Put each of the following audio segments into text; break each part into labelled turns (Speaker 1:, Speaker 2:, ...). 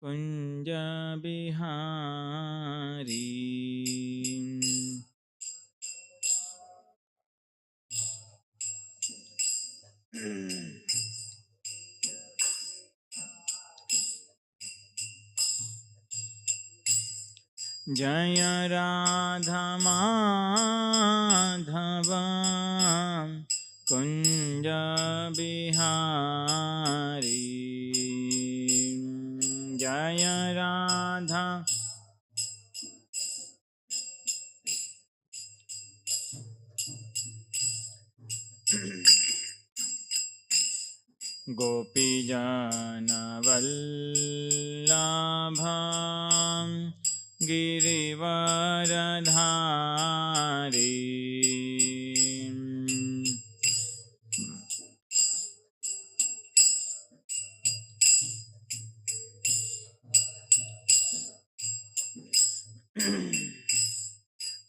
Speaker 1: कुंज बिहारी। जय राधा माधव कुंज बिहारी। जय राधा गोपीजनवल्लभ गिरिवरधारी।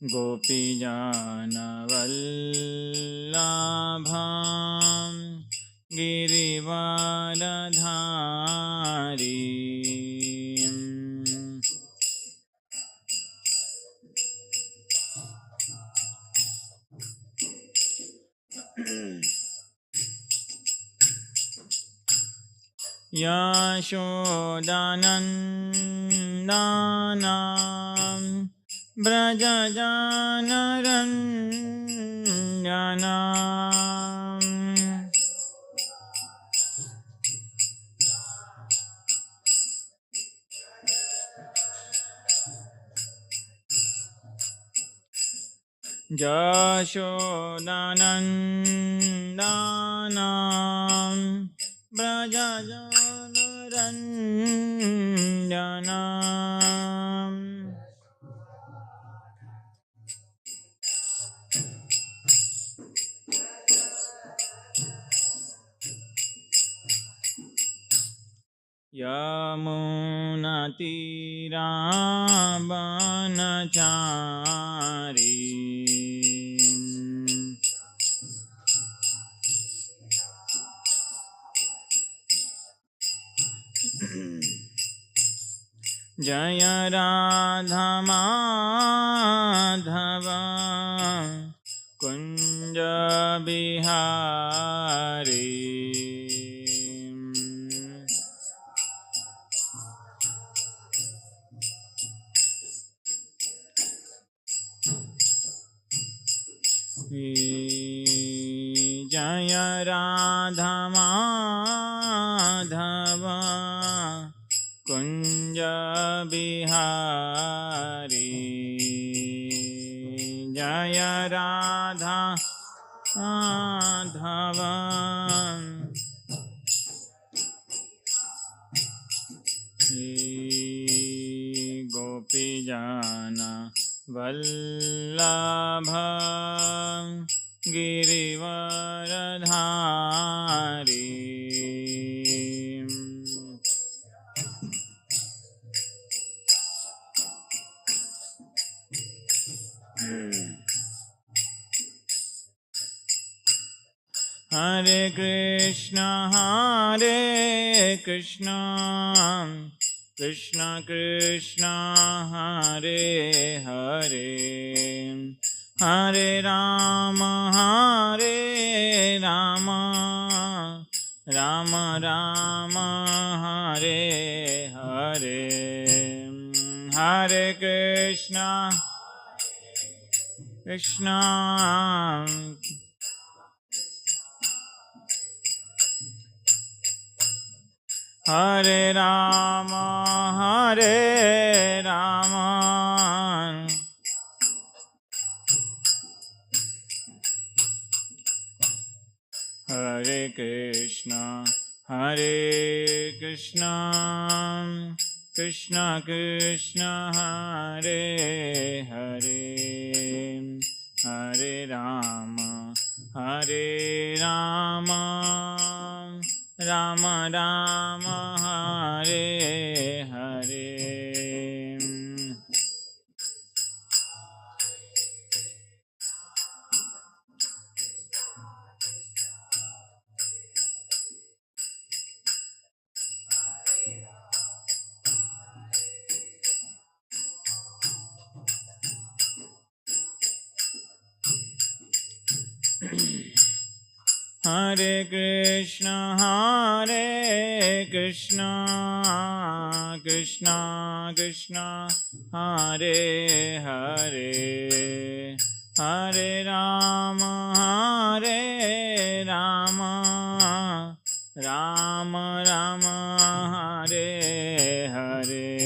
Speaker 1: गोपीजनवल्लभ गिरिवरधारी। यशोदानन्दनं व्रजजानरञ्जनम्। यशोदानन्दनं व्रजजानरञ्जनम्। यमुनातीरावनचारी। जय राधा माधव कुंज बिहारी। जय राधा माधव कुंज बिहारी। जय राधा माधव गोपीजन वल्लभ गिरिवरधारी। हरे कृष्णा कृष्ण कृष्ण हरे हरे, हरे राम राम राम हरे हरे। हरे कृष्णा कृष्णा हरे राम हरे कृष्णा कृष्ण कृष्ण हरे हरे, हरे Ram Ram Ram Hare Hare. Hare Krishna, Krishna Krishna, Hare Hare, Hare Rama, Rama Rama, Hare Hare.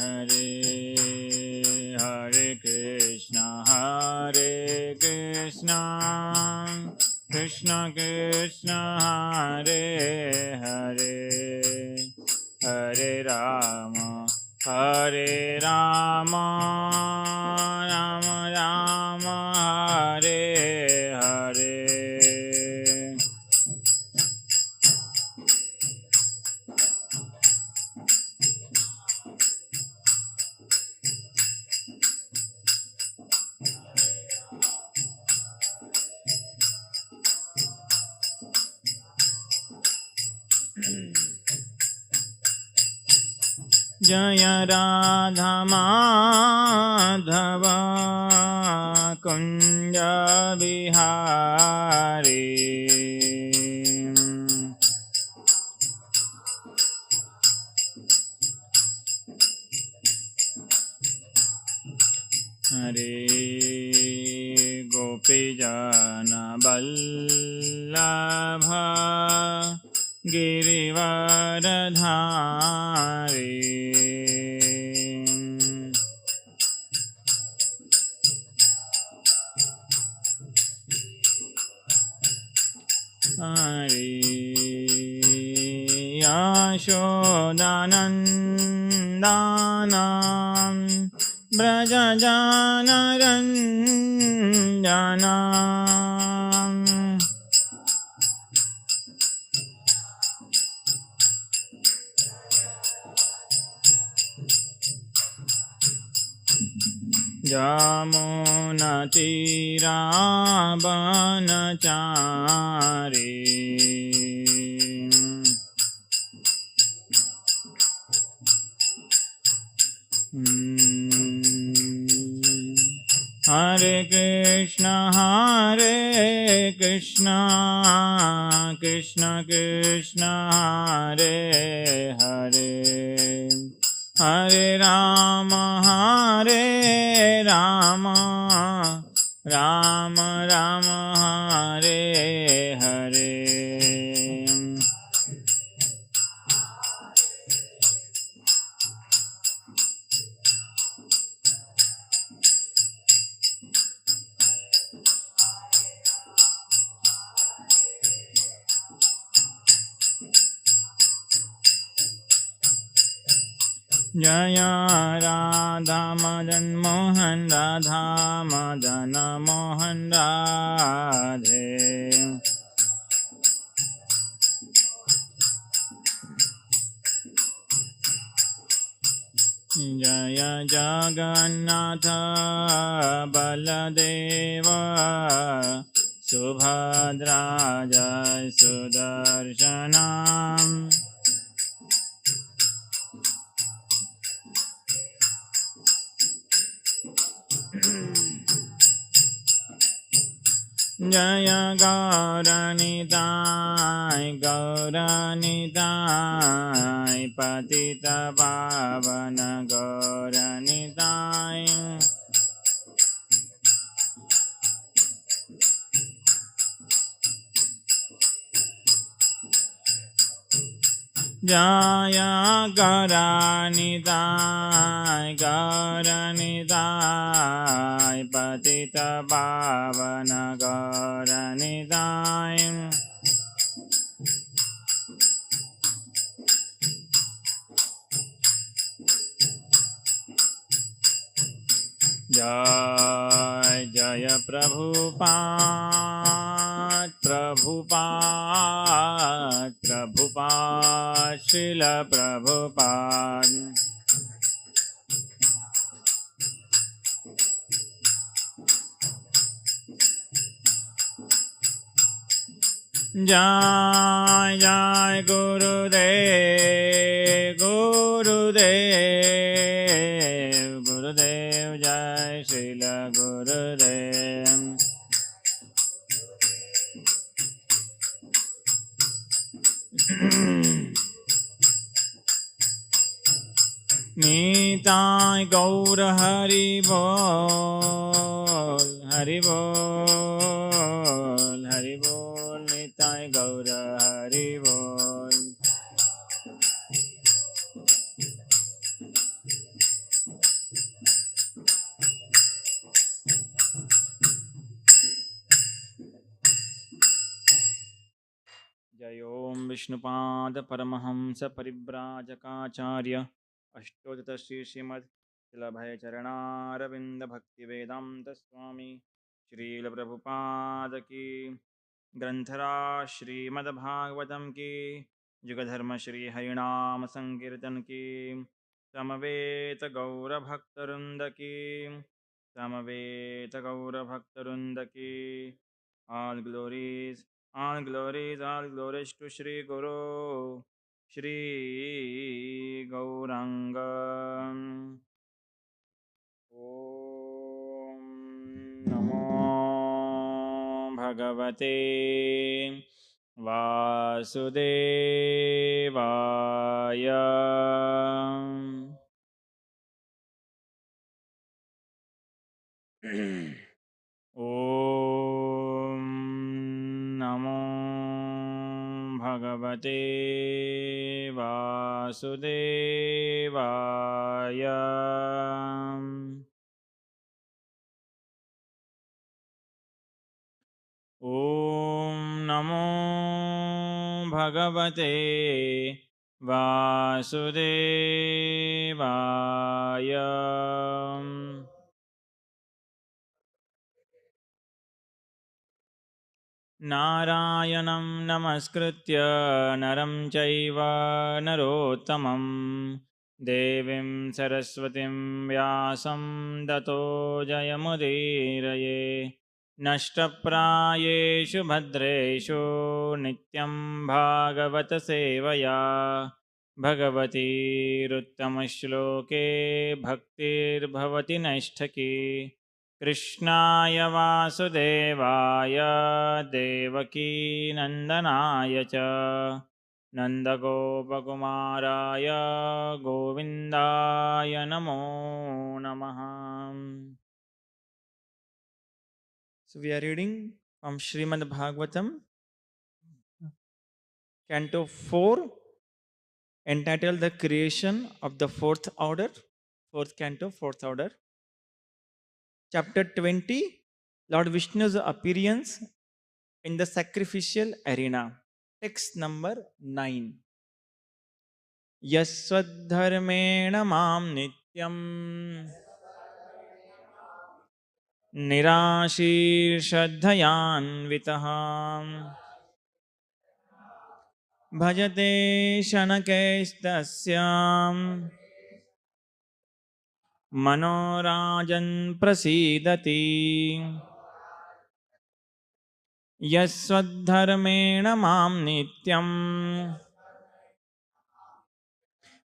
Speaker 1: Hare Hare Krishna, Krishna Krishna, Hare Hare, Hare Rama, Rama Rama, Hare Hare. Jaya Radha Madhava Kunja Bihari. Hare Gopijana Vallabha Girivaradhari. Hare Yashodanandanam Brajajanaranjanam. Jamunatiravanachari. Hare Krishna, Krishna Krishna, Hare Hare, Hare Rama, Rama Rama, Hare Hare. Jaya Radha Madan Mohan, Radha Madana Mohan Radhe. Jaya Jagannatha Baladeva Subhadra Jai Sudarshanam. Jaya Gauranitai Patita Pavana Gauranitai. Jaya Gauranitai Patita Pavana Gauranitai. Jai Jaya Prabhupada Srila Prabhupada. जय जय गुरुदेव गुरुदेव गुरुदेव जय श्रील गुरुदेव। नीताय गौर हरि बोल हरि बोल हरि बोल नीताय गौर हरि बोल। जय ओम विष्णुपाद परमहंस परिव्राजकाचार्य अष्टोत्तर श्री श्रीमद् शिलभय चरणारविंद भक्ति वेदांत स्वामी श्रील प्रभुपाद की। ग्रंथराज श्रीमद्भागवतम की। युगधर्म श्री हरिनाम संकीर्तन की। समवेत गौर भक्तवृंद की। समवेत गौर भक्तवृंद की। All glories, all glories, all glories to Shri Guru, Shri Gauranga. Om Namo Bhagavate Vasudevaya. Om Namo Bhagavate Vasudevaya. Om Namo Bhagavate Vasudevaya. नारायणं नमस्कृत्य नरं चैव नरोत्तमं देवीं सरस्वतीं व्यासं ततो जयमुदीरये। नष्टप्रायेषु भद्रेषु नित्यं भागवत सेवया भगवतीरुत्तमश्लोके भक्तिर्भवति नैष्ठकी। कृष्णाय वासुदेवाय देवकी नन्दनाय च नन्दगोपकुमाराय गोविन्दाय नमो नमः। So we are reading from Srimad Bhagavatam, Canto 4, entitled The Creation of the Fourth Order, 4th Canto, 4th Order. Chapter 20, Lord Vishnu's appearance in the sacrificial arena. Text number 9. Yaswadharmena mam nityam nirashir shraddhayanvitaham bhajate shanakaistasyam manorajan prasidati. Yaswadharmena mam nityam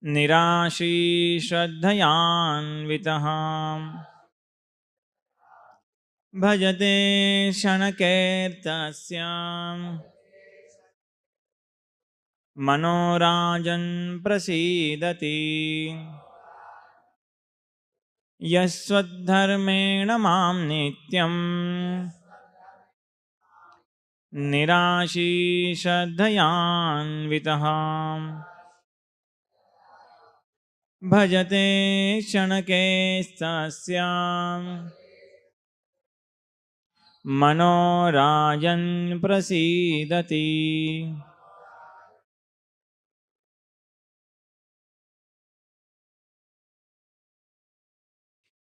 Speaker 1: निराशी श्रद्धयान्वितः भजते क्षणकेर्तस्यां मनोराजन् प्रसीदति। यस्वद्धर्मेण मां नित्यं निराशी श्रद्धयान्वितः भजते क्षणकेस्तस्यां मनोराजन् प्रसीदति।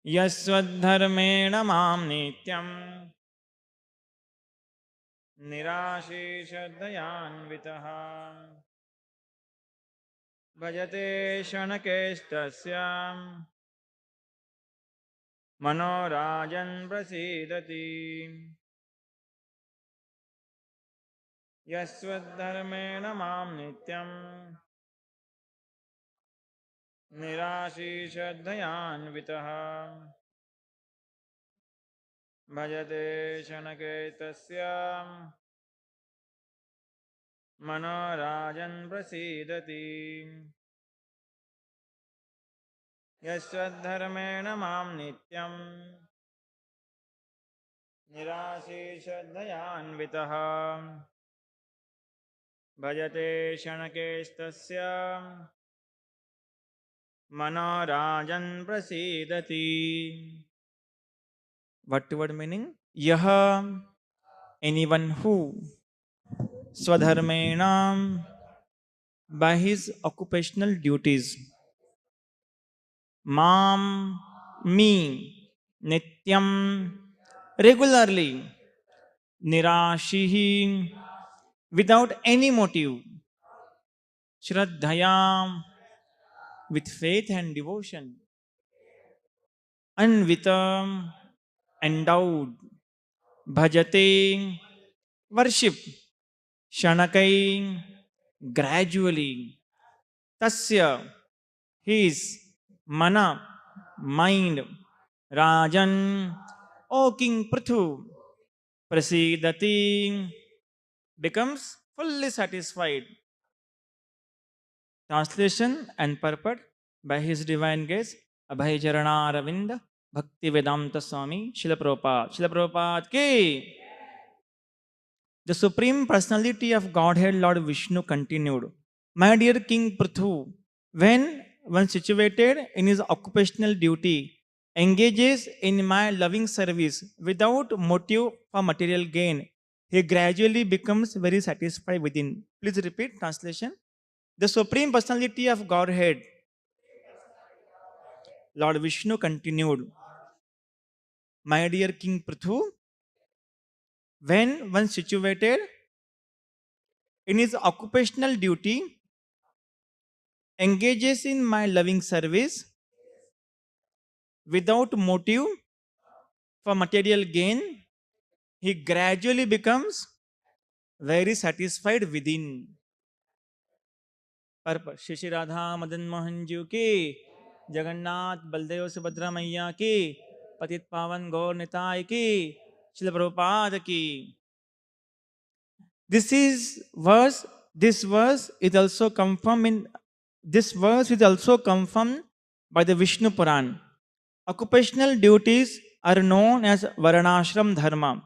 Speaker 1: यस्वद्धर्मेण मां नित्यं निराशी श्रद्धयान्वितः भजते क्षणकेस्तस्यां मनोराजन् प्रसीदति। यस्वद्धर्मेण मां नित्यं निराशीषद्धयान्वितः भजते शनके तस्य मनोराजन् प्रसीदति यस्वद्धर्मेण मां नित्यं निराशीषद्धयान्वितः भजते शनकेस्तस्य मनोराजन् प्रसीदति. What word meaning? Yaha, anyone who, swadharmenam, by his occupational duties, mam, me, nityam, regularly, nirashihi, without any motive, shraddhayam, with faith and devotion, anvitam, endowed, bhajate, worship, shanakai, gradually, tasya, his, mana, mind, rajan, O King Prithu, prasidati, becomes fully satisfied. Translation and purport by His Divine Grace, Abhay Charana Ravinda, Bhakti Vedanta Swami, Srila Prabhupada. Srila Prabhupada ki. The Supreme Personality of Godhead, Lord Vishnu, continued, my dear King Prithu, when one situated in his occupational duty, engages in my loving service without motive for material gain, he gradually becomes very satisfied within. Please repeat translation. The Supreme Personality of Godhead, Lord Vishnu continued, my dear King Prithu, when one situated in his occupational duty, engages in my loving service without motive for material gain, he gradually becomes very satisfied within. Purpose. Shri Shri Radha Madan Mohan Ji ki, Jagannath Baldev Subhadra Maiya ki, Patit Pavan Gaur Nitai ki, Srila Prabhupada ki. This is verse. This verse is also confirmed in. This verse is also confirmed by the Vishnu Puran. Occupational duties are known as Varanashram Dharma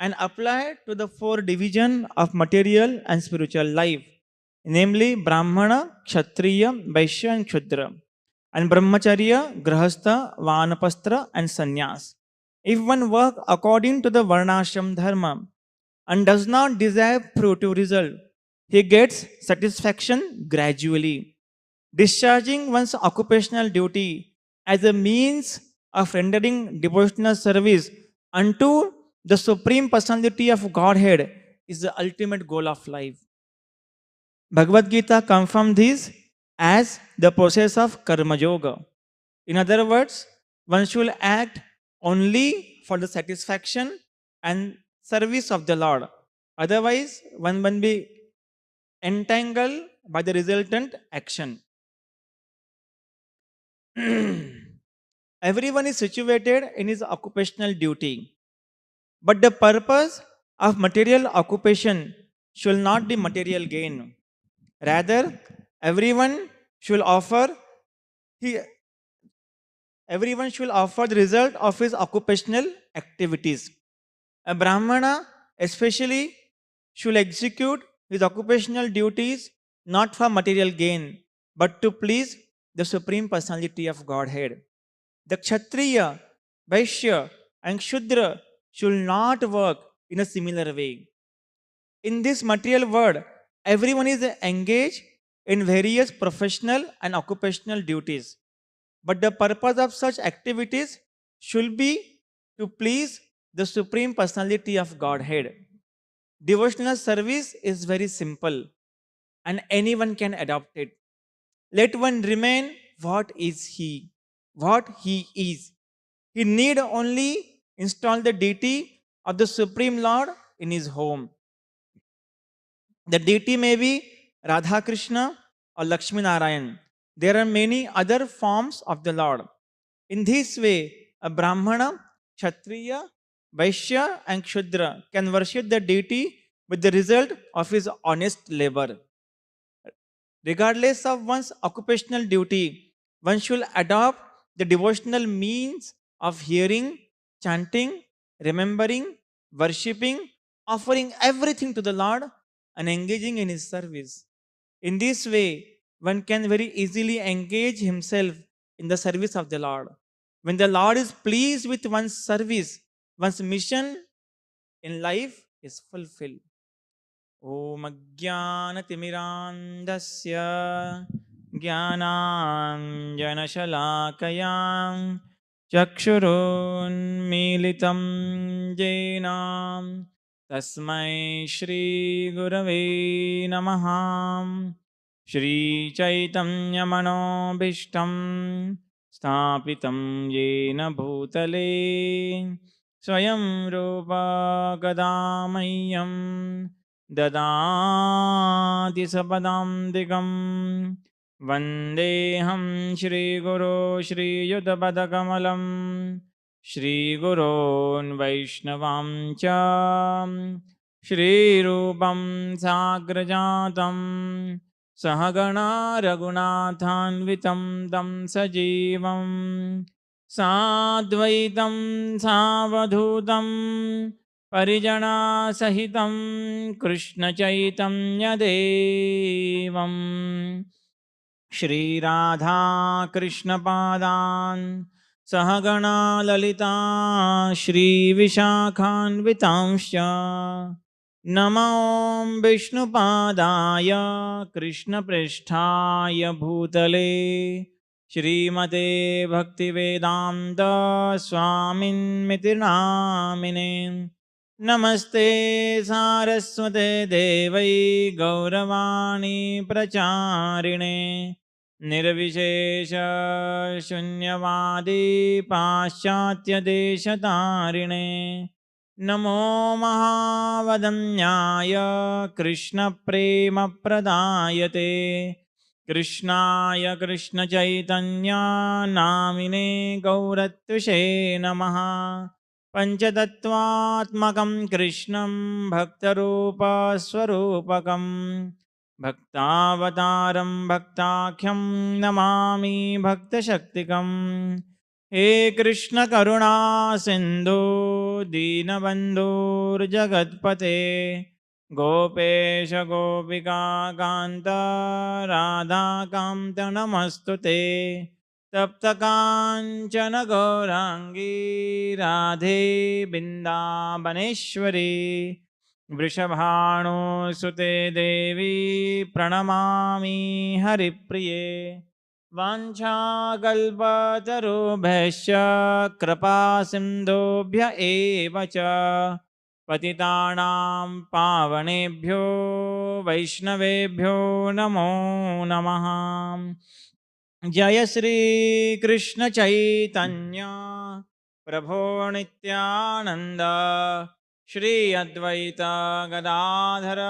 Speaker 1: and apply to the four divisions of material and spiritual life, namely Brahmana, Kshatriya, Vaishya and Shudra, and Brahmacharya, Grahastha, Vanapastra and Sannyas. If one work according to the Varnashram Dharma and does not desire fruitive result, he gets satisfaction gradually. Discharging one's occupational duty as a means of rendering devotional service unto the Supreme Personality of Godhead is the ultimate goal of life. Bhagavad Gita confirms this as the process of Karma Yoga. In other words, one should act only for the satisfaction and service of the Lord. Otherwise, one will be entangled by the resultant action. Everyone is situated in his occupational duty. But the purpose of material occupation should not be material gain. Rather, everyone should offer he, everyone should offer the result of his occupational activities. A Brahmana especially should execute his occupational duties not for material gain, but to please the Supreme Personality of Godhead. The Kshatriya, Vaishya, and Shudra should not work in a similar way. In this material world, everyone is engaged in various professional and occupational duties. But the purpose of such activities should be to please the Supreme Personality of Godhead. Devotional service is very simple and anyone can adopt it. Let one remain what he is. He need only install the deity of the Supreme Lord in his home. The deity may be Radha Krishna or Lakshmi Narayan. There are many other forms of the Lord. In this way, a Brahmana, Kshatriya, Vaishya, and Kshudra can worship the deity with the result of his honest labor. Regardless of one's occupational duty, one should adopt the devotional means of hearing, chanting, remembering, worshipping, offering everything to the Lord, and engaging in His service. In this way, one can very easily engage himself in the service of the Lord. When the Lord is pleased with one's service, one's mission in life is fulfilled. ॐ अज्ञानतिमिरान्धस्य ज्ञानाञ्जनशलाकयां चक्षुरुन्मीलितं येन तस्मै श्रीगुरवे नमः श्रीचैतन्यमनोभीष्टं स्थापितं येन भूतले स्वयं रूपा कदा मह्यं ददाति सपदान्तिकं वन्देऽहं श्रीगुरो श्रीयुतपदकमलं श्रीगुरोन् वैष्णवां च श्रीरूपं साग्रजातं सहगणा रघुनाथान्वितं तं सजीवं साद्वैतं सावधूतं परिजनासहितं कृष्णचैतन्यदेवं श्रीराधाकृष्णपादान् सहगणा ललिता श्रीविशाखान्वितांश्च नमो विष्णुपादाय कृष्णपृष्ठाय भूतले श्रीमते भक्तिवेदान्त स्वामिन्मिति नामिने नमस्ते सारस्वते देवै गौरवाणी प्रचारिणे निर्विशेष शून्यवादी पाश्चात्यदेशतारिणे नमो महावदन्याय कृष्णप्रेमप्रदायते कृष्णाय कृष्णचैतन्या नामिने गौरत्विषे नमः पञ्चतत्त्वात्मकं कृष्णं भक्तरूपस्वरूपकं भक्तावतारं भक्ताख्यं नमामि भक्तशक्तिकं हे कृष्ण करुणा सिन्धु दीनबन्धुर्जगत्पते गोपेश गोपिका कान्त राधाकान्त नमस्तु ते तप्तकाञ्चन गौराङ्गी राधे बिन्दावनेश्वरी वृषभानुसुते देवी प्रणमामि हरिप्रिये वाञ्छाकल्पतरुभ्यश्च कृपासिन्धुभ्य एव च पतितानां पावनेभ्यो वैष्णवेभ्यो नमो नमः जय श्री कृष्ण चैतन्य प्रभो नित्यानंद श्री अद्वैत गदाधर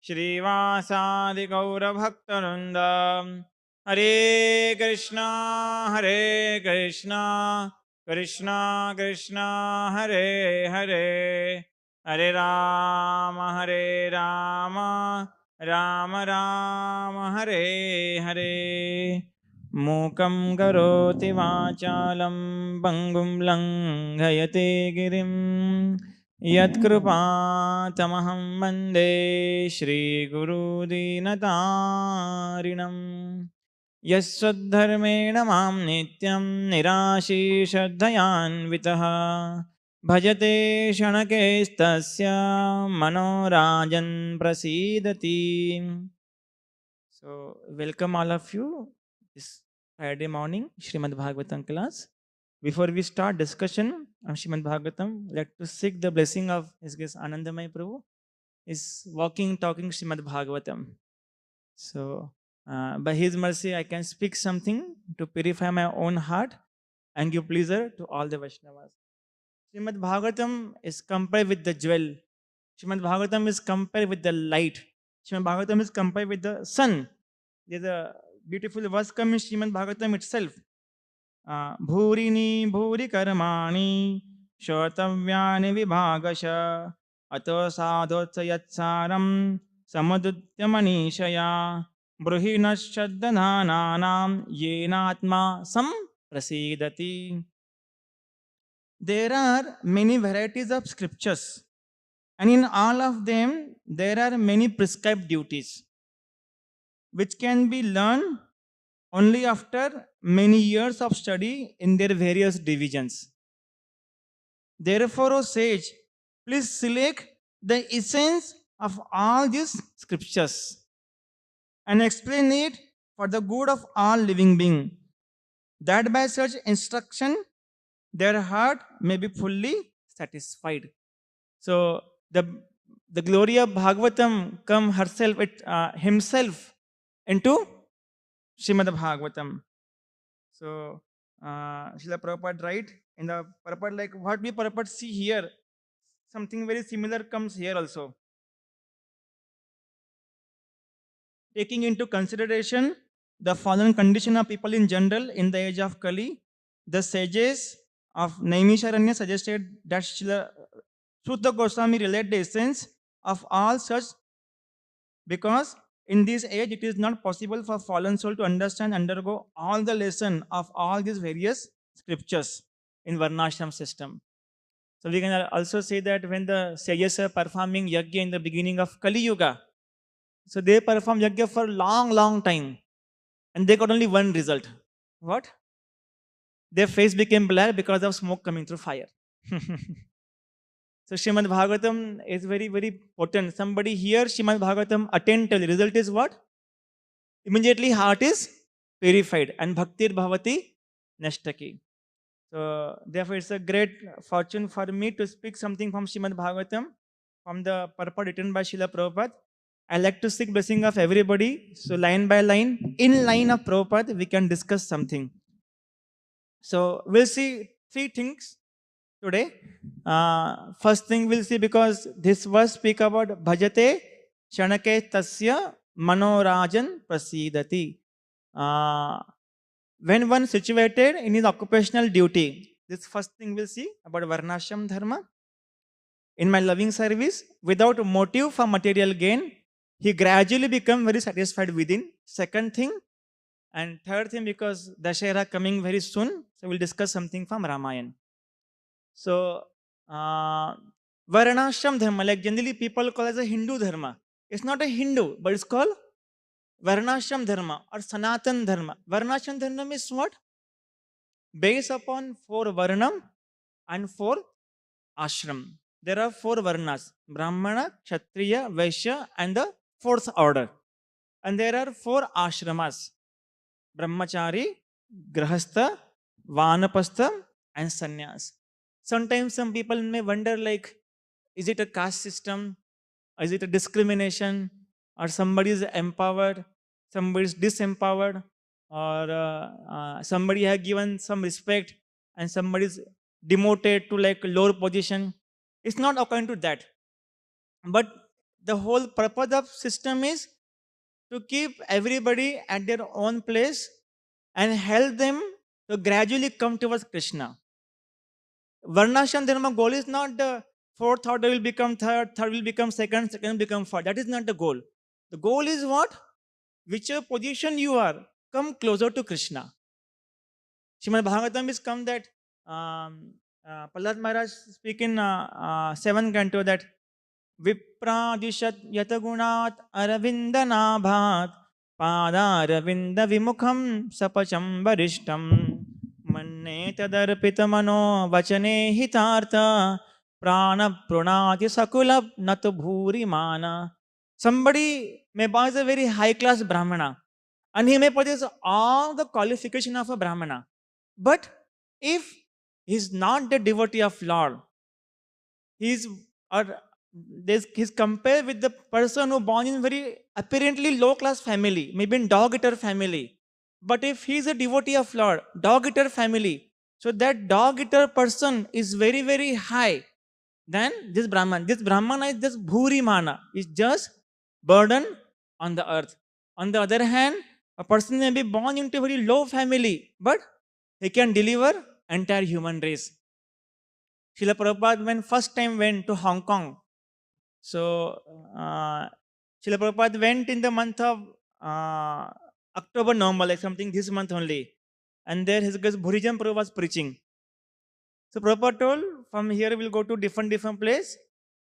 Speaker 1: श्रीवासादि गौरभक्तवृंद हरे कृष्णा कृष्णा कृष्णा हरे हरे हरे राम राम राम हरे हरे मूकं करोति वाचालं पङ्गुं लङ्घयते गिरिं यत्कृपातमहं वन्दे श्रीगुरुदीनतारिणं यस्वद्धर्मेण मां नित्यं निराशीश्रद्धयान्वितः भजते क्षणकेस्तस्य मनोराजन् प्रसीदति. So, welcome all of you this Friday morning Srimad Bhagavatam class. Before we start discussion on Srimad Bhagavatam, I'd like to seek the blessing of His Grace Anandamay Prabhu. Is walking, talking Srimad Bhagavatam. So, by His mercy, I can speak something to purify my own heart and give pleasure to all the Vaishnavas. Srimad Bhagavatam is compared with the jewel. Srimad Bhagavatam is compared with the light. Srimad Bhagavatam is compared with the sun. There's a beautiful verse coming in Srimad Bhagavatam itself. Bhurini bhuri karmani shotavyaani vibhagasha ato sadhotsa yatsaram samadutya manishaya bruhinashaddananam yenatma sam prasidati. There are many varieties of scriptures, and in all of them, there are many prescribed duties which can be learned only after many years of study in their various divisions. Therefore, O sage, please select the essence of all these scriptures and explain it for the good of all living beings, that by such instruction their heart may be fully satisfied. So the glory of Bhagavatam come herself himself into Srimad Bhagavatam. So Srila Prabhupada write in the purport, like what we purport see here, something very similar comes here also. Taking into consideration the fallen condition of people in general in the age of Kali, the sages of Naimisharanya suggested that Srila Sutta Goswami relate the essence of all such, because in this age it is not possible for fallen soul to understand, undergo all the lesson of all these various scriptures in Varnashram system. So we can also say that when the sages are performing yajna in the beginning of Kali Yuga, so they perform yajna for long time, and they got only one result. What? Their face became black because of smoke coming through fire. So Srimad Bhagavatam is very potent. Somebody here Srimad Bhagavatam attend till the result is what? Immediately heart is purified and bhaktir bhavati nashtaki. So therefore it's a great fortune for me to speak something from Srimad Bhagavatam, from the purport written by Srila Prabhupada. I like to seek blessing of everybody. So line by line, in line of Prabhupada, we can discuss something. So we'll see three things today. First thing we'll see, because this verse speak about bhajate shanake tasya manorajan prasidati. When one situated in his occupational duty, this first thing we'll see about varnashram dharma. In my loving service, without motive for material gain, he gradually become very satisfied within. Second thing, and third thing, because Dashera coming very soon, so we'll discuss something from Ramayana. So, Varnashram dharma, like generally people call as a Hindu dharma. It's not a Hindu, but it's called Varnashram dharma or Sanatan dharma. Varnashram dharma is what? Based upon 4 Varnam and 4 Ashram. There are 4 Varnas: Brahmana, Kshatriya, Vaishya, and the 4th order. And there are 4 Ashramas: Brahmachari, Grahastha, Vanapastha, and Sannyas. Sometimes some people may wonder, like, is it a caste system? Is it a discrimination? Or somebody is empowered, somebody is disempowered, or somebody has given some respect and somebody is demoted to like lower position? It's not according to that. But the whole purpose of system is to keep everybody at their own place and help them to gradually come towards Krishna. Varnashram dharma goal is not the 4th order will become 3rd, 3rd will become 2nd, 2nd will become 4th. That is not the goal. The goal is what? Whichever position you are, come closer to Krishna. Srimad Bhagavatam is come that Prahlad Maharaj speak in 7th canto that Vipradishat yatagunat aravindanabhat padaravinda vimukham sapacham varishtam manne tadarpita mano vachane hitartha prana prunati sakulab natu bhuri mana. Somebody may be a very high class Brahmana and he may possess all the qualification of a Brahmana. But if he is not the devotee of Lord, he's compared with the person who born in very apparently low class family, maybe in dog eater family. But if he is a devotee of Lord, dog eater family, so that dog eater person is very high than this Brahman. This Brahmana is just bhuri mana, is just burden on the earth. On the other hand, a person may be born into a very low family, but he can deliver entire human race. Srila Prabhupada, when first time went to Hong Kong, so Srila Prabhupada went in the month of uh, October, November, like something this month only. And there his Bhurijam Prabhu was preaching. So Prabhupada told, from here we'll go to different place.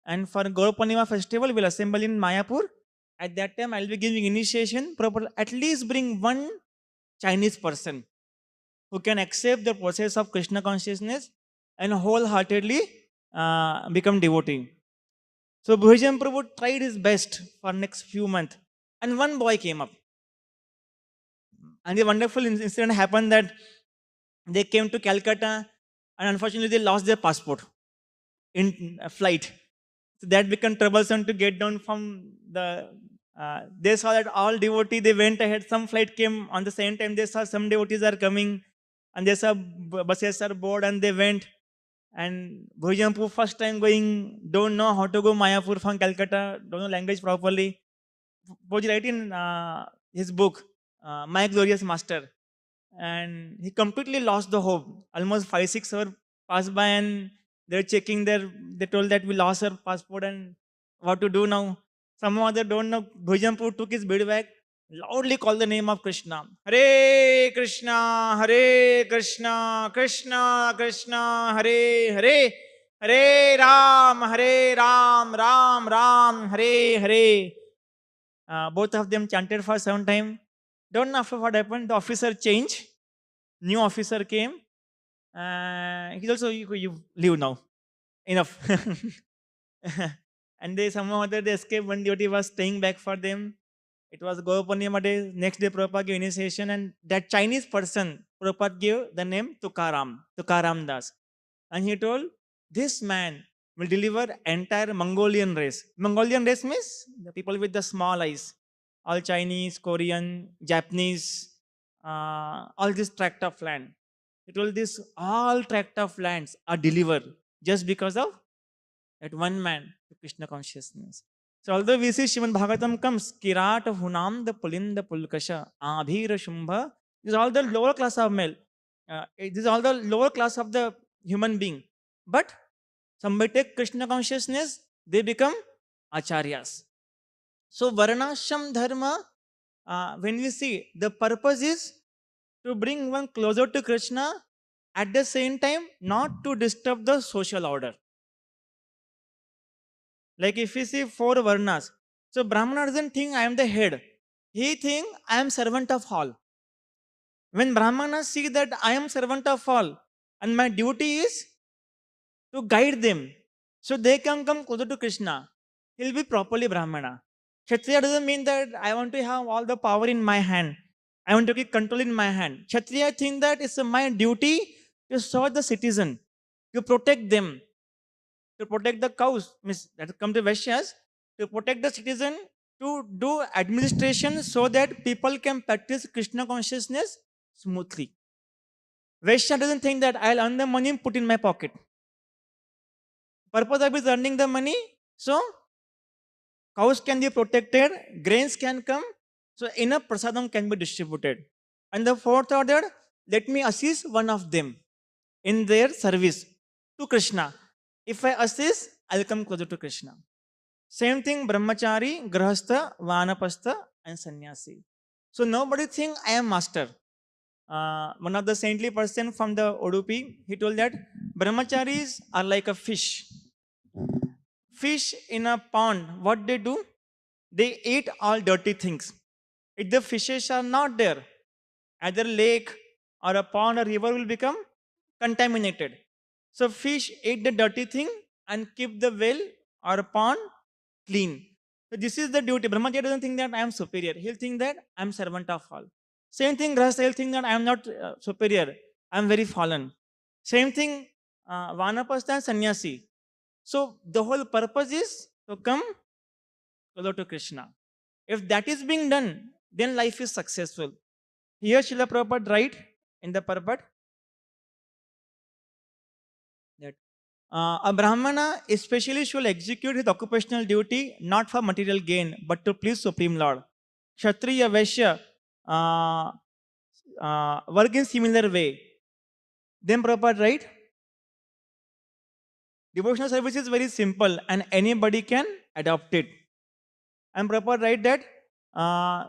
Speaker 1: And for Gaurapanima festival, we'll assemble in Mayapur. At that time, I'll be giving initiation. Prabhupada, at least bring one Chinese person who can accept the process of Krishna consciousness and wholeheartedly become devotee. So Bhujan Prabhu tried his best for next few months. And one boy came up. And the wonderful incident happened that they came to Calcutta and unfortunately they lost their passport in a flight. So that became troublesome to get down from the. They saw that all devotees they went ahead. Some flight came on the same time. They saw some devotees are coming, and they saw buses are board, and they went. And Bhujanpur first time going, don't know how to go Mayapur from Calcutta, don't know language properly. Bhuj write in his book, My Glorious Master, and he completely lost the hope. Almost 5 6 hours passed by, and they're checking their. They told that we lost our passport and what to do now. Some other don't know. Bhujanpur took his bead bag, loudly called the name of Krishna. Hare Krishna, Hare Krishna, Krishna Krishna, Hare Hare, Hare Ram, Hare Ram, Ram Ram, Hare Hare. Both of them chanted for some time. Don't know after what happened. The officer changed. New officer came. He's also, you leave now. Enough. And they somehow or other they escaped. One duty was staying back for them. It was Gaurapurnima day. Next day Prabhupada gave initiation, and that Chinese person, Prabhupada gave the name Tukaram, Tukaram Das. And he told, this man will deliver entire Mongolian race. Mongolian race means the people with the small eyes. All Chinese, Korean, Japanese, all this tract of land. He told this all tract of lands are delivered just because of that one man to Krishna consciousness. So although we see Shrimad Bhagavatam comes, Kirat Hunam the Pulinda Pulkasha, Abhira Shumbha, this is all the lower class of male. This is all the lower class of the human being. But somebody take Krishna consciousness, they become acharyas. So Varnashram Dharma, when we see, the purpose is to bring one closer to Krishna, at the same time not to disturb the social order. Like if we see four Varnas, so Brahmana doesn't think I am the head. He think I am servant of all. When Brahmanas see that I am servant of all and my duty is to guide them so they can come closer to Krishna, he'll be properly Brahmana. Kshatriya doesn't mean that I want to have all the power in my hand. I want to keep control in my hand. Kshatriya think that it's my duty to serve the citizen, to protect them, to protect the cows, means that come to Vaishyas, to protect the citizen, to do administration so that people can practice Krishna consciousness smoothly. Vaishya doesn't think that I'll earn the money and put in my pocket. Purpose of is earning the money, so cows can be protected, grains can come, so enough prasadam can be distributed. And the fourth order, let me assist one of them in their service to Krishna. If I assist, I'll come closer to Krishna. Same thing, brahmachari, grahastha, vanapastha, and sannyasi. So nobody think I am master. One of the saintly person from the Odupi, he told that brahmacharis are like a fish. Fish in a pond, what they do? They eat all dirty things. If the fishes are not there, either lake or a pond or river will become contaminated. So fish eat the dirty thing and keep the well or pond clean. So this is the duty. Brahmacharya doesn't think that I am superior. He'll think that I am servant of all. Same thing, Grahastha, he'll think that I am not superior. I am very fallen. Same thing, Vanapastha and Sannyasi. So the whole purpose is to come closer to Krishna. If that is being done, then life is successful. Here Srila Prabhupada write in the purport that A Brahmana especially should execute his occupational duty not for material gain but to please Supreme Lord. Kshatriya Vaishya uh, work in similar way. Then Prabhupada, right? Devotional service is very simple and anybody can adopt it. And Prabhupada write that uh,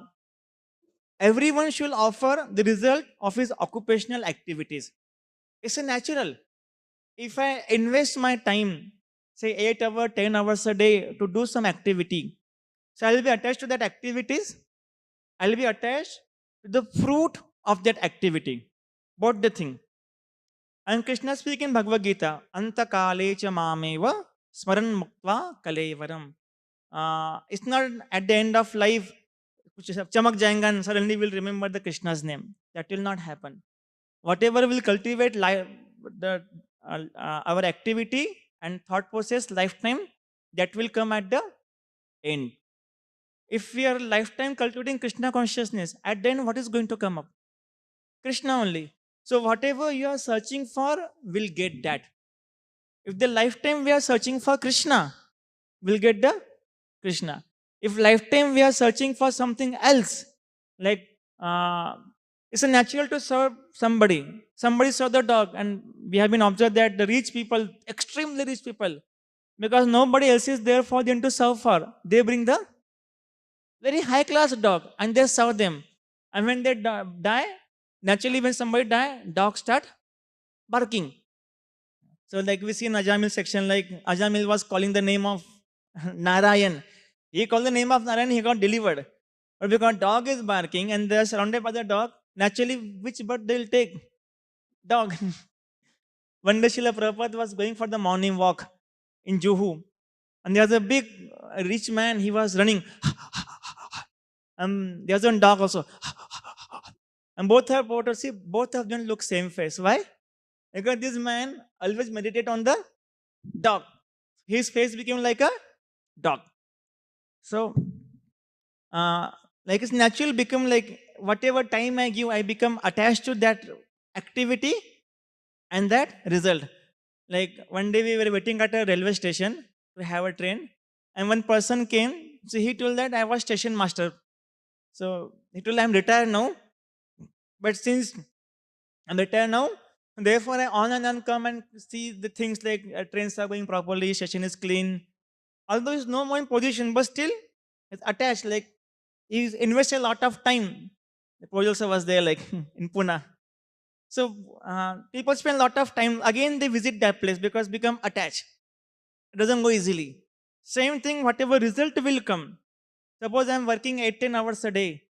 Speaker 1: everyone should offer the result of his occupational activities. It's a natural. If I invest my time, say 8 hours, 10 hours a day to do some activity, so I'll be attached to that activities. I'll be attached to the fruit of that activity. What the thing? And Krishna speak in Bhagavad Gita, Anta kale cha mameva smaran muktva kalevaram. It's not at the end of life, which is chamak jayenge and suddenly we'll remember the Krishna's name. That will not happen. Whatever will cultivate life, the, our activity and thought process lifetime, that will come at the end. If we are lifetime cultivating Krishna consciousness, at then what is going to come up? Krishna only. So whatever you are searching for, will get that. If the lifetime we are searching for Krishna, we'll get the Krishna. If lifetime we are searching for something else, like it's a natural to serve somebody. Somebody saw the dog, and we have been observed that the rich people, extremely rich people, because nobody else is there for them to serve for, they bring the very high class dog and they serve them. And when they die, naturally when somebody die, dogs start barking. So like we see in Ajamil section, like Ajamil was calling the name of Narayan. He called the name of Narayan, he got delivered. But because dog is barking and they are surrounded by the dog, naturally which bird they will take? Dog. One day Srila Prabhupada was going for the morning walk in Juhu. And there was a big rich man, he was running. There's one dog also. And both of them look same face. Why? Because this man always meditate on the dog. His face became like a dog. So, uh, like it's natural become like whatever time I give, I become attached to that activity and that result. Like one day we were waiting at a railway station to have a train, and one person came. So he told that I was station master. So he told I'm retired now, but since I'm retired now, therefore I on and on come and see the things like trains are going properly, station is clean. Although he's no more in position, but still it's attached. Like he's invested a lot of time. The producer was there, like in Pune. So people spend a lot of time. Again, they visit that place because become attached. It doesn't go easily. Same thing, whatever result will come. Suppose I'm working 8-10 hours a day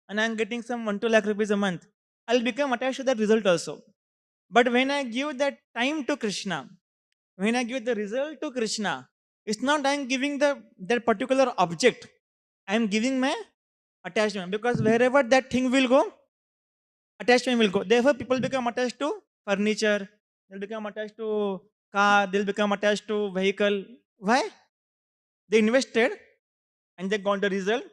Speaker 1: and I'm getting some 1-2 lakh rupees a month. I'll become attached to that result also. But when I give that time to Krishna, when I give the result to Krishna, it's not I'm giving that particular object. I'm giving my attachment because wherever that thing will go, attachment will go. Therefore, people become attached to furniture, they'll become attached to car, they'll become attached to vehicle. Why? They invested and they got the result.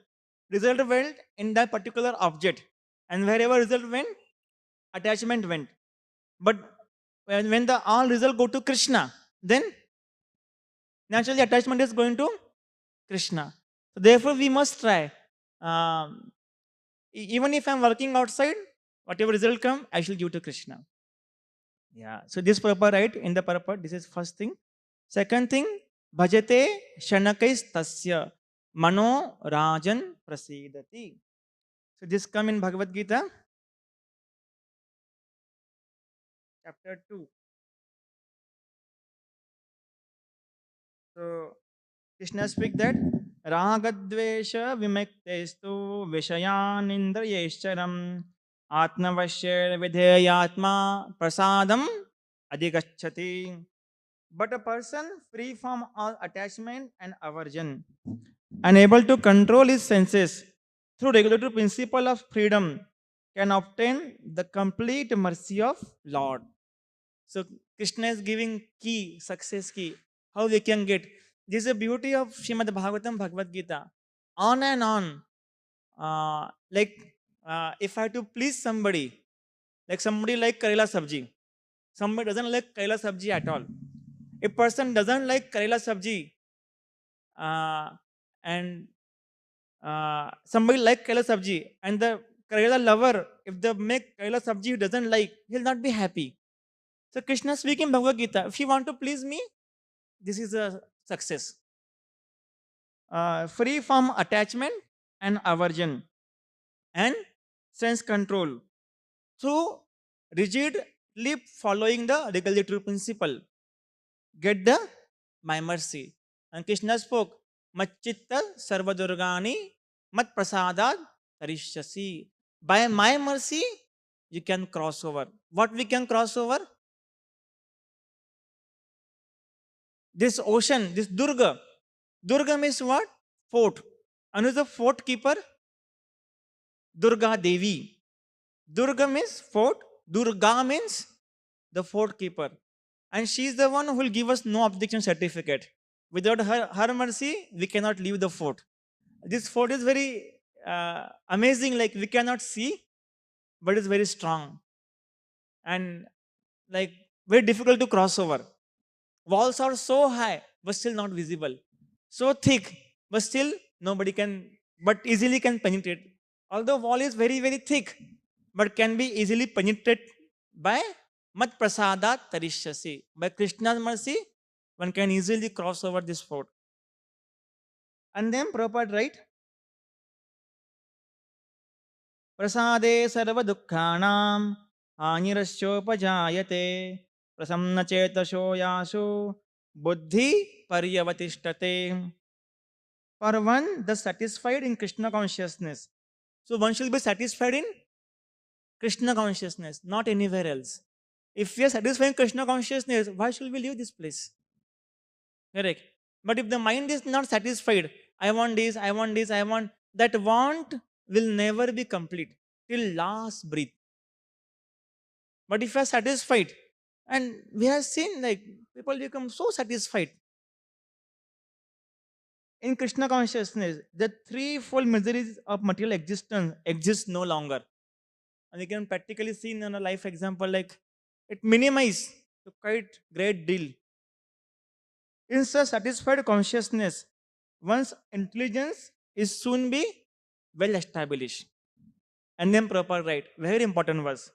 Speaker 1: Result went in that particular object. And wherever result went, attachment went. But when the all result go to Krishna, then naturally attachment is going to Krishna. So therefore, we must try. Um, Even if I'm working outside, whatever result come, I shall give to Krishna. Yeah. So this purport, right? In the purport, this is first thing. Second thing, bhajate shanakais tasya mano rajan prasidati. So this come in Bhagavad Gita, chapter 2. So Krishna speak that ragadvesha vimektestu vishayan indrayescharam atmavashya vidheyatma prasadam adhigachati. But a person free from all attachment and aversion, unable to control his senses through regulatory principle of freedom, can obtain the complete mercy of Lord. So Krishna is giving key, success key, how we can get. This is the beauty of Srimad Bhagavatam, Bhagavad Gita. On and on. If I have to please somebody, like somebody like Karela Sabji, somebody doesn't like Karela Sabji at all. A person doesn't like Karela sabji, uh, and somebody like Karela sabji, and the Karela lover, if they make Karela sabji he doesn't like, he'll not be happy. So Krishna speaking Bhagavad Gita, if you want to please me, this is a success. Free from attachment and aversion and sense control through rigidly following the regulatory principle. Get the my mercy. And Krishna spoke, Machitta Sarvadurgani Mat Prasadad Tarishyasi. By my mercy, you can cross over. What we can cross over? This ocean, this Durga. Durga means what? Fort. And who is the fort keeper? Durga Devi. Durga means fort. Durga means the fort keeper. And she is the one who will give us no objection certificate. Without her mercy, we cannot leave the fort. This fort is very amazing, like we cannot see, but it's very strong and like very difficult to cross over. Walls are so high, but still not visible. So thick, but still nobody can, but easily can penetrate. Although wall is very, very thick, but can be easily penetrated by Mat Prasada Tarishyasi. By Krishna's mercy, one can easily cross over this fort. And then Prabhupada write, Prasade sarva dukkhanam anirasyopajaayate prasanna chetasho yasu buddhi paryavatishtate. For one, the satisfied in Krishna consciousness. So one should be satisfied in Krishna consciousness, not anywhere else. If we are satisfied in Krishna consciousness, why should we leave this place? Correct. But if the mind is not satisfied, I want this, I want this, I want, that want will never be complete till last breath. But if you are satisfied, and we have seen like people become so satisfied in Krishna consciousness, the threefold miseries of material existence exist no longer. And you can practically see in a life example, like it minimizes to quite great deal. In such satisfied consciousness, one's intelligence is soon be well established. And then proper right, very important verse.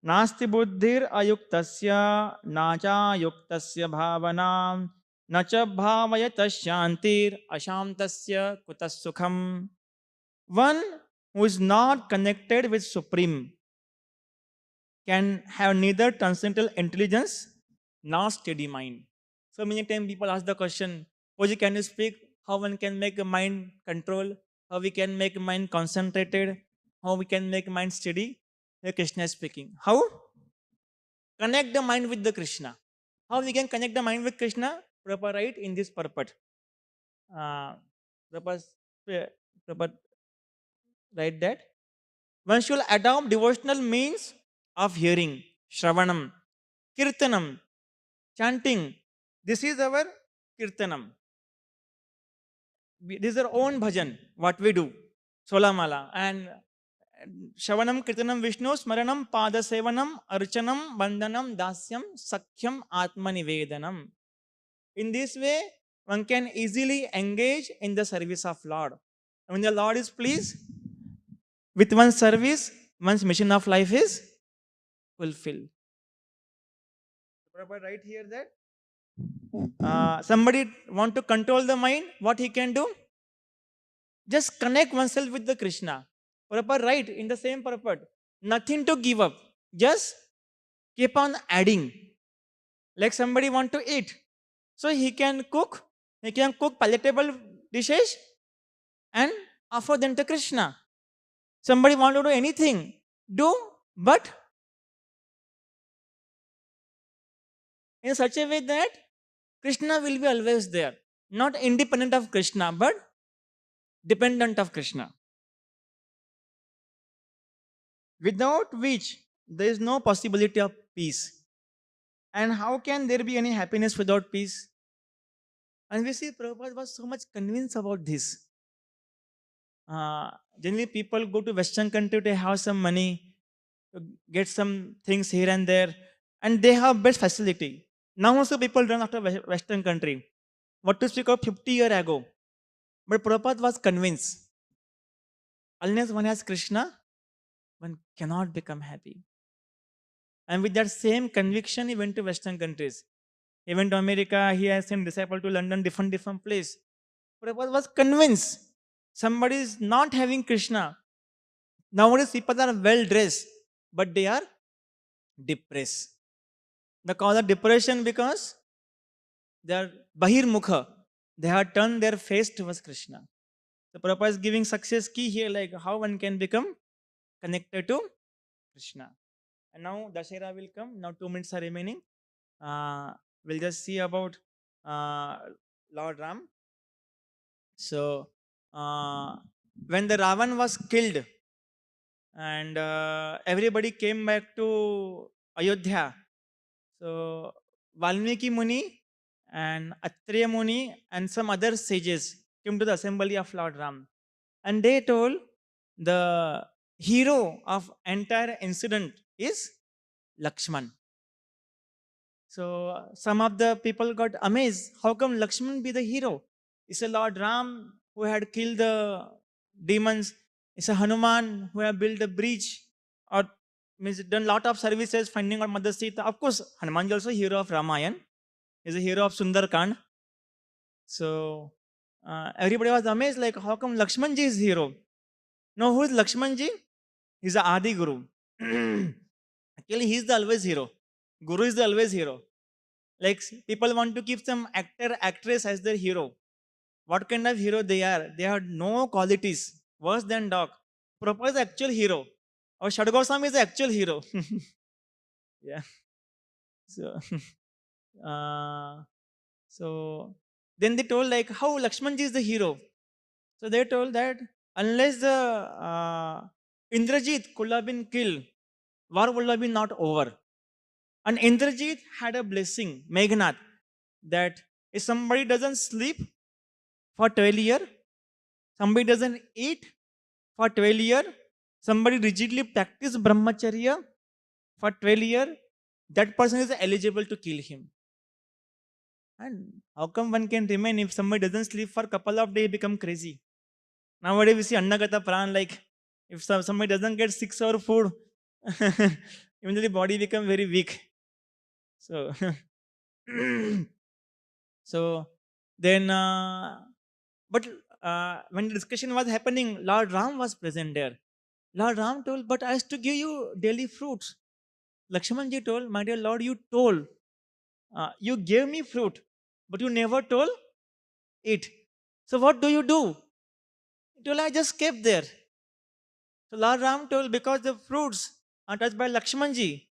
Speaker 1: Nasti buddhir ayuktasya nacha yuktasya bhavanam nacha bhavayata shantir ashamtasya kutas sukham. One who is not connected with Supreme can have neither transcendental intelligence nor steady mind. So many times people ask the question, Oji, can you speak how one can make a mind control, how we can make mind concentrated, how we can make mind steady? Here Krishna is speaking. How? Connect the mind with the Krishna. How we can connect the mind with Krishna? Proper right in this purport. Uh, proper, proper right that. One should adopt devotional means of hearing, Shravanam, Kirtanam, chanting. This is our Kirtanam. This is our own bhajan, what we do. Solamala. And Shravanam, Kirtanam, Vishnu, Smaranam, Padasevanam, Archanam, Bandanam, Dasyam, Sakhyam, Atma Nivedanam. In this way, one can easily engage in the service of Lord. And when the Lord is pleased with one's service, one's mission of life is fulfilled. Prabhupada right here that somebody want to control the mind, what he can do? Just connect oneself with the Krishna. Prabhupada right in the same purport. Nothing to give up. Just keep on adding. Like somebody want to eat. So he can cook palatable dishes and offer them to Krishna. Somebody want to do anything, do, but in such a way that Krishna will be always there. Not independent of Krishna, but dependent of Krishna. Without which there is no possibility of peace. And how can there be any happiness without peace? And we see Prabhupada was so much convinced about this. Generally, people go to Western country to have some money, to get some things here and there, and they have best facility. Now also people run after Western country. What to speak of 50 years ago? But Prabhupada was convinced, unless one has Krishna, one cannot become happy. And with that same conviction, he went to Western countries. He went to America, he has sent disciple to London, different place. Prabhupada was convinced somebody is not having Krishna. Nowadays people are well dressed, but they are depressed. The cause of depression because they are bahirmukha. They have turned their face towards Krishna. The Prabhupada is giving success key here, like how one can become connected to Krishna. And now Dashera will come. Now 2 minutes are remaining. We'll just see about uh, Lord Ram. So, when the Ravan was killed and everybody came back to Ayodhya, so Valmiki Muni and Atreya Muni and some other sages came to the assembly of Lord Ram, and they told the hero of entire incident is Lakshman. So some of the people got amazed. How come Lakshman be the hero? It's a Lord Ram who had killed the demons. It's a Hanuman who had built a bridge or means done lot of services finding out Mother Sita. Of course, Hanuman is also a hero of Ramayan. He's a hero of Sundarkand. So everybody was amazed, like how come Lakshmanji is hero? No, who is Lakshmanji? He's the Adi Guru. Actually, he's the always hero. Guru is the always hero. Like people want to keep some actor, actress as their hero. What kind of hero they are? They have no qualities. Worse than dog. Prabhupada is the actual hero. Or Shadgoswami is the actual hero. Yeah. So, uh, so then they told like how Lakshmanji is the hero. So they told that unless the Indrajit could have been killed, war would have been not over. And Indrajit had a blessing, Meghnath, that if somebody doesn't sleep for 12 years, somebody doesn't eat for 12 years, somebody rigidly practice brahmacharya for 12 years, that person is eligible to kill him. And how come one can remain if somebody doesn't sleep for a couple of days, become crazy? Nowadays we see Annagata Pran, like if somebody doesn't get 6 hour food, immediately body become very weak. So, so then, but when the discussion was happening, Lord Ram was present there. Lord Ram told, but I used to give you daily fruits. Lakshmanji told, my dear Lord, you told, you gave me fruit, but you never told it. So what do you do? He told, I just kept there. So Lord Ram told, because the fruits are touched by Lakshmanji.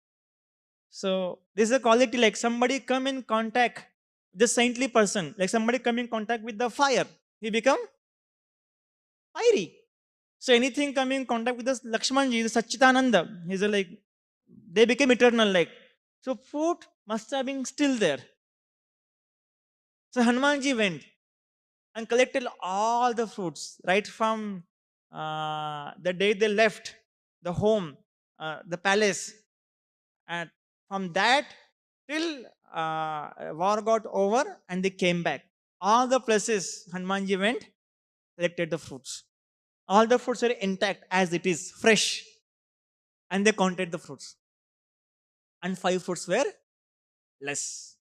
Speaker 1: So this is a quality like somebody come in contact, the saintly person, like somebody come in contact with the fire, he become fiery. So anything coming in contact with the Lakshmanji, the Satchitananda, he's a like, they became eternal like. So fruit must have been still there. So Hanumanji went and collected all the fruits right from the day they left the home, the palace, and from that till war got over and they came back. All the places Hanumanji went, collected the fruits. All the fruits are intact as it is, fresh, and they counted the fruits. And 5 fruits were less.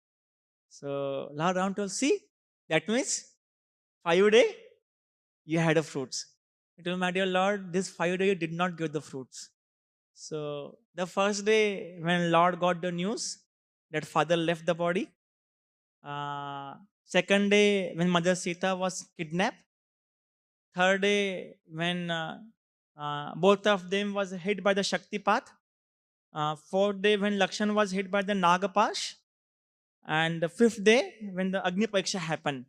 Speaker 1: So Lord Ram told, see, that means 5 days you had a fruits. He told, my dear Lord, this 5 days you did not give the fruits. So the first day when Lord got the news that father left the body, second day when Mother Sita was kidnapped, third day when both of them was hit by the Shakti path, fourth day when Lakshan was hit by the Nagapash, and the fifth day when the Agni Pariksha happened.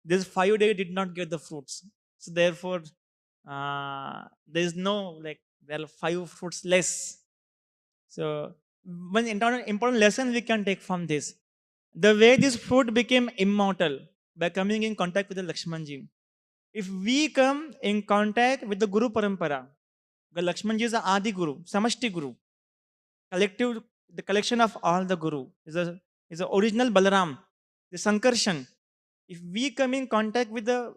Speaker 1: This 5 days did not get the fruits. So therefore, there is no like there are 5 fruits less. So one important lesson we can take from this: the way this fruit became immortal by coming in contact with the Lakshmanji. If we come in contact with the Guru Parampara, the Lakshmanji is the Adi Guru, Samashti Guru, collective, the collection of all the Guru. is the original Balaram, the Sankarshan. If we come in contact with the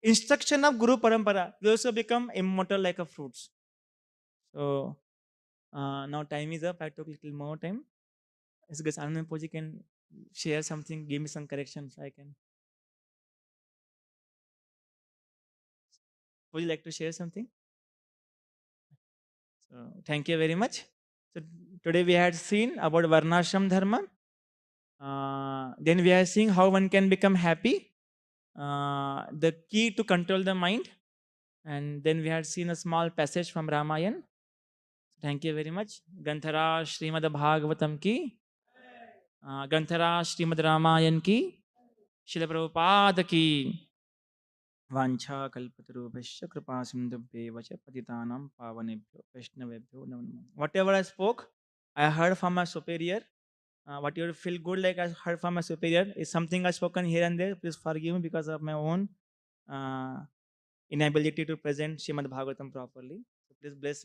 Speaker 1: instruction of Guru Parampara, we also become immortal like a fruits. So now time is up. I took a little more time. I guess Anand Poji can share something, give me some corrections. I can. Would you like to share something? So thank you very much. So today we had seen about Varnashram Dharma. Then we are seeing how one can become happy. The key to control the mind. And then we had seen a small passage from Ramayan. Thank you very much. Ganthara Srimad Bhagavatam ki. Ganthara Srimad Ramayan ki. Srila Prabhupada ki. Vancha kalpatarubhasya kripa sindhubhyo vacha patitanam pavanebhyo vaishnavebhyo namo namaः. Whatever I spoke, I heard from my superior. What you feel good like I heard from my superior is something I spoken here and there. Please forgive me because of my own inability to present Srimad Bhagavatam properly. So please bless